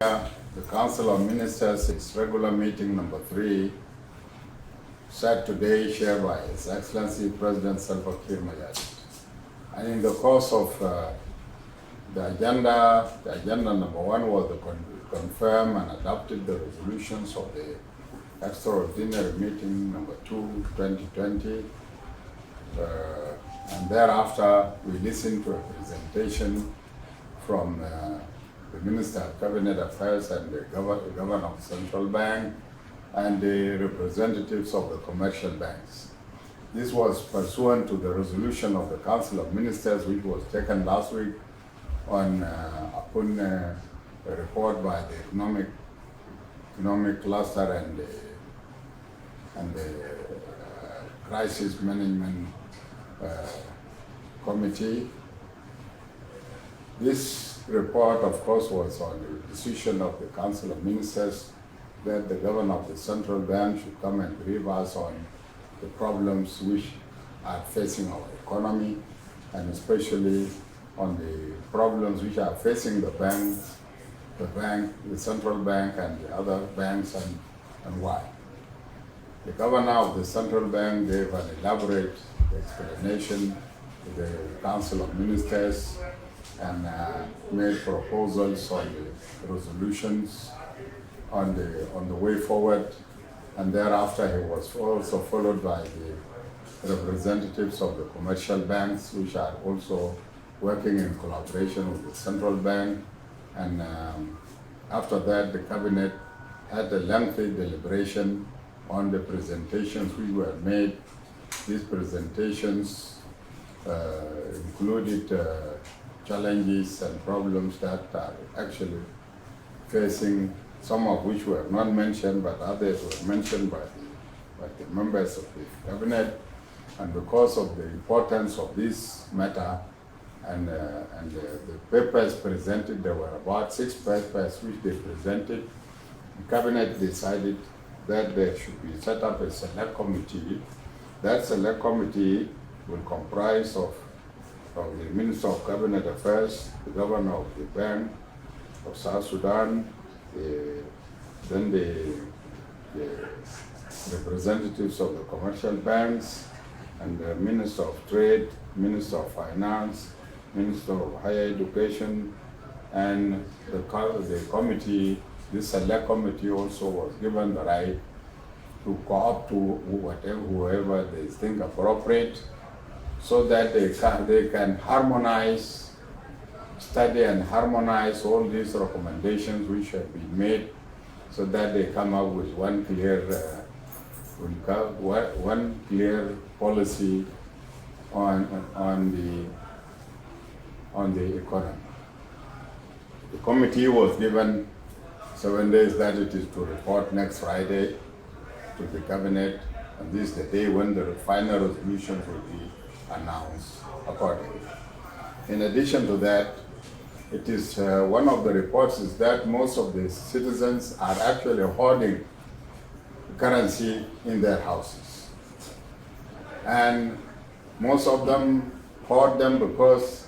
The Council of Ministers, its regular meeting number 3, sat today, chaired by His Excellency President Salva Kiir Mayardit. And in the course of the agenda number 1 was to confirm and adopted the resolutions of the extraordinary meeting number 2, 2020. And thereafter, we listened to a presentation from the Minister of Cabinet Affairs and the Governor of the Central Bank and the representatives of the commercial banks. This was pursuant to the resolution of the Council of Ministers, which was taken last week on upon a report by the economic cluster and the crisis management committee. This report, of course, was on the decision of the Council of Ministers that the Governor of the Central Bank should come and brief us on the problems which are facing our economy, and especially on the problems which are facing the banks, the Central Bank and the other banks, and why. The Governor of the Central Bank gave an elaborate explanation to the Council of Ministers and made proposals on the resolutions on the way forward, and thereafter he was also followed by the representatives of the commercial banks, which are also working in collaboration with the Central Bank. And after that, the Cabinet had a lengthy deliberation on the presentations which were made. These presentations included challenges and problems that are actually facing, some of which were not mentioned, but others were mentioned by the members of the Cabinet. And because of the importance of this matter and the papers presented, there were about 6 papers which they presented, the Cabinet decided that there should be set up a select committee. That select committee will comprise of the Minister of Cabinet Affairs, the Governor of the Bank of South Sudan, then the representatives of the commercial banks, and the Minister of Trade, Minister of Finance, Minister of Higher Education, and the committee. This select committee also was given the right to co-opt to whoever they think appropriate, so that they can harmonize, study and harmonize all these recommendations which have been made, so that they come up with one clear policy on the economy. The committee was given 7 days that it is to report next Friday to the Cabinet, and this is the day when the final resolutions will be announced accordingly. In addition to that, it is one of the reports is that most of the citizens are actually hoarding currency in their houses. And most of them hoard them because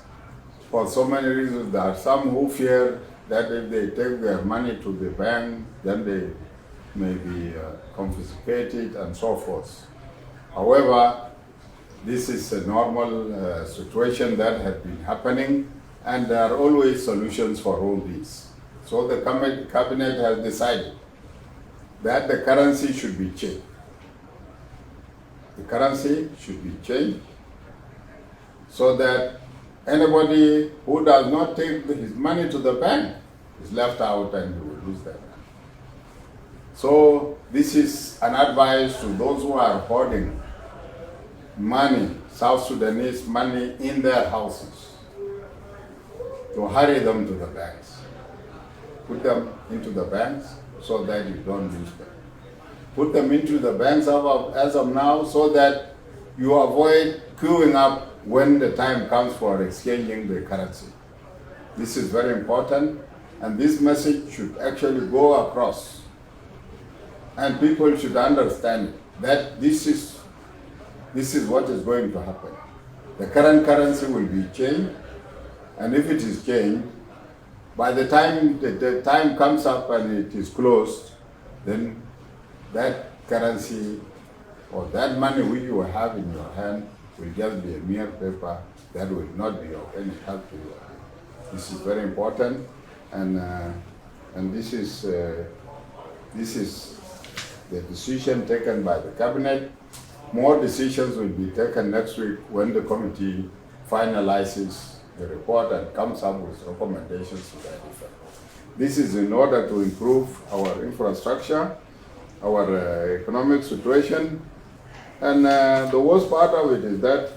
for so many reasons. There are some who fear that if they take their money to the bank, then they may be confiscated and so forth. However, this is a normal situation that has been happening, and there are always solutions for all these. So the Cabinet has decided that the currency should be changed. The currency should be changed so that anybody who does not take his money to the bank is left out and he will lose their money. So this is an advice to those who are hoarding money, South Sudanese money in their houses, to hurry them to the banks. Put them into the banks so that you don't lose them. Put them into the banks as of now so that you avoid queuing up when the time comes for exchanging the currency. This is very important, and this message should actually go across. And people should understand that this is what is going to happen. The current currency will be changed, and if it is changed, By the time the time comes up and it is closed, then that currency or that money which you have in your hand will just be a mere paper that will not be of any help to you. This is very important, and this is the decision taken by the cabinet. More decisions will be taken next week when the committee finalizes the report and comes up with recommendations to that effect. This is in order to improve our infrastructure, our economic situation, and the worst part of it is that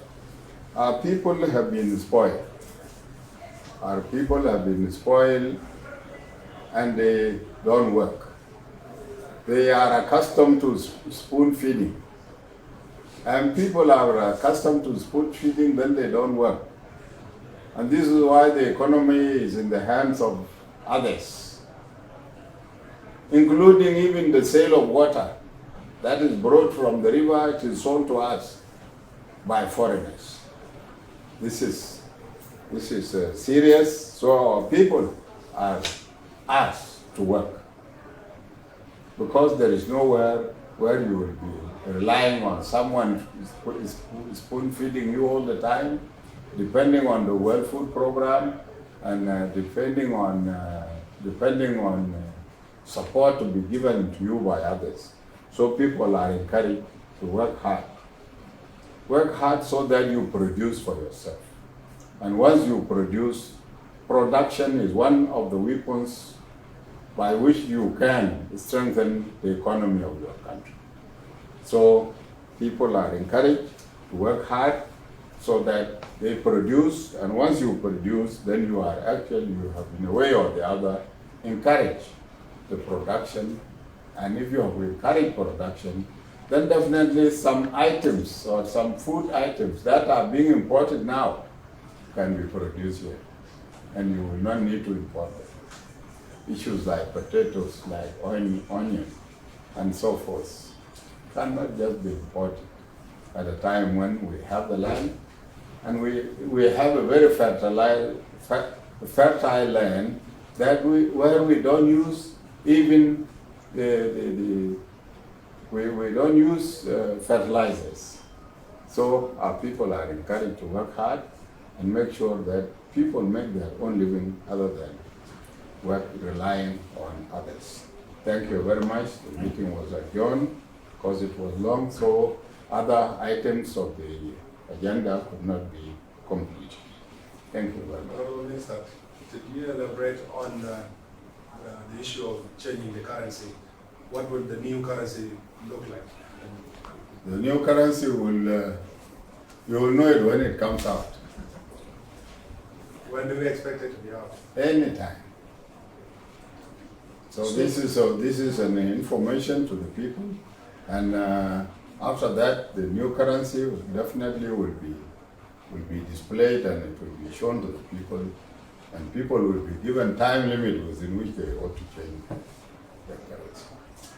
our people have been spoiled. Our people have been spoiled and they don't work. They are accustomed to spoon feeding. And people are accustomed to spoon feeding, then they don't work. And this is why the economy is in the hands of others, including even the sale of water that is brought from the river, it is sold to us by foreigners. This is serious, so our people are asked to work, because there is nowhere where you will be relying on someone spoon feeding you all the time, depending on the World Food Program and depending on support to be given to you by others. So people are encouraged to work hard. Work hard so that you produce for yourself. And once you produce, production is one of the weapons by which you can strengthen the economy of your country. So people are encouraged to work hard so that they produce, and once you produce, then you have in a way or the other encouraged the production. And if you have encouraged production, then definitely some items or some food items that are being imported now can be produced here, and you will not need to import them. Issues like potatoes, like onion, and so forth cannot just be imported at a time when we have the land, and we have a very fertile land that where we don't use even we don't use fertilizers. So our people are encouraged to work hard and make sure that people make their own living other than work relying on others. Thank you very much. The meeting was adjourned because it was long, so other items of the agenda could not be completed. Thank you very much. Honorable Minister, did you elaborate on the issue of changing the currency? What will the new currency look like? The new currency will, you will know it when it comes out. When do we expect it to be out? Anytime. So this is an information to the people, and after that, the new currency definitely will be displayed and it will be shown to the people, and people will be given time limit within which they ought to change their currency.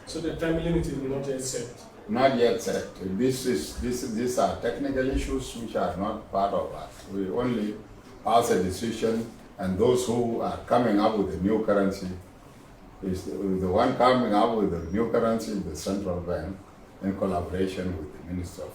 So the time limit is not yet set? Not yet set. These are technical issues which are not part of us. We only pass a decision, and those who are coming up with a new currency is the one coming up with the new currency is the central bank in collaboration with the Minister of